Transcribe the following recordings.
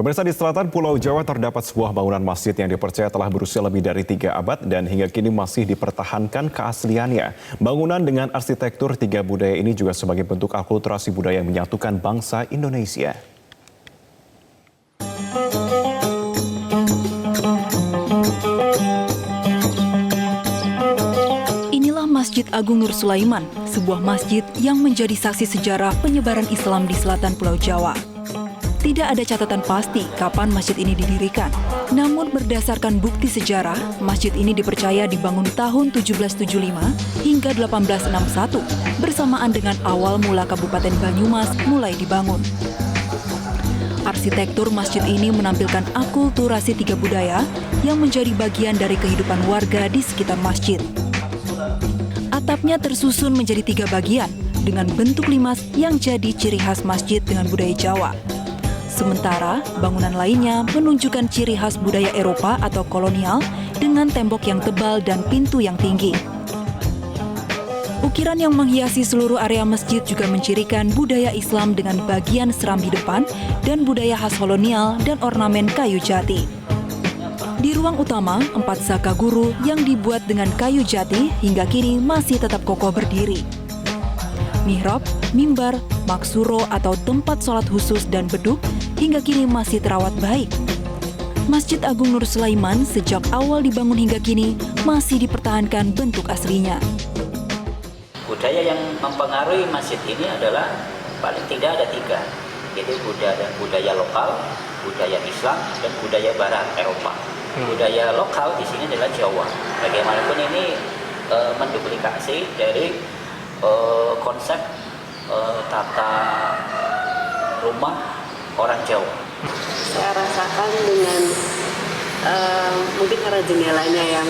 Pemirsa, di selatan Pulau Jawa terdapat sebuah bangunan masjid yang dipercaya telah berusia lebih dari 3 abad dan hingga kini masih dipertahankan keasliannya. Bangunan dengan arsitektur 3 budaya ini juga sebagai bentuk akulturasi budaya yang menyatukan bangsa Indonesia. Inilah Masjid Agung Nur Sulaiman, sebuah masjid yang menjadi saksi sejarah penyebaran Islam di selatan Pulau Jawa. Tidak ada catatan pasti kapan masjid ini didirikan. Namun berdasarkan bukti sejarah, masjid ini dipercaya dibangun tahun 1775 hingga 1861 bersamaan dengan awal mula Kabupaten Banyumas mulai dibangun. Arsitektur masjid ini menampilkan akulturasi 3 budaya yang menjadi bagian dari kehidupan warga di sekitar masjid. Atapnya tersusun menjadi 3 bagian dengan bentuk limas yang jadi ciri khas masjid dengan budaya Jawa. Sementara, bangunan lainnya menunjukkan ciri khas budaya Eropa atau kolonial dengan tembok yang tebal dan pintu yang tinggi. Ukiran yang menghiasi seluruh area masjid juga mencirikan budaya Islam dengan bagian serambi depan dan budaya khas kolonial dan ornamen kayu jati. Di ruang utama, 4 saka guru yang dibuat dengan kayu jati hingga kini masih tetap kokoh berdiri. Mihrab, mimbar, maksuro atau tempat sholat khusus dan beduk hingga kini masih terawat baik. Masjid Agung Nur Sulaiman sejak awal dibangun hingga kini masih dipertahankan bentuk aslinya. Budaya yang mempengaruhi masjid ini adalah paling tidak ada 3, yaitu budaya lokal, budaya Islam, dan budaya Barat Eropa. Budaya lokal di sini adalah Jawa. Bagaimanapun ini menduplikasi dari konsep tata rumah orang Jawa. Saya rasakan dengan mungkin karena jendelanya yang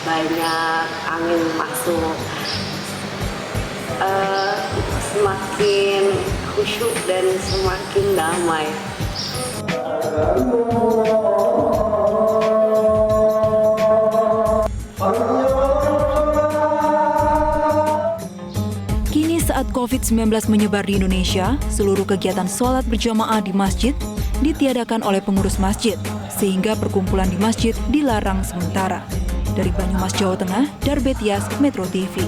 banyak angin masuk, semakin khusyuk dan semakin damai. Kini saat COVID-19 menyebar di Indonesia, seluruh kegiatan sholat berjamaah di masjid ditiadakan oleh pengurus masjid, sehingga perkumpulan di masjid dilarang sementara. Dari Banyumas, Jawa Tengah, Darbetias, Metro TV.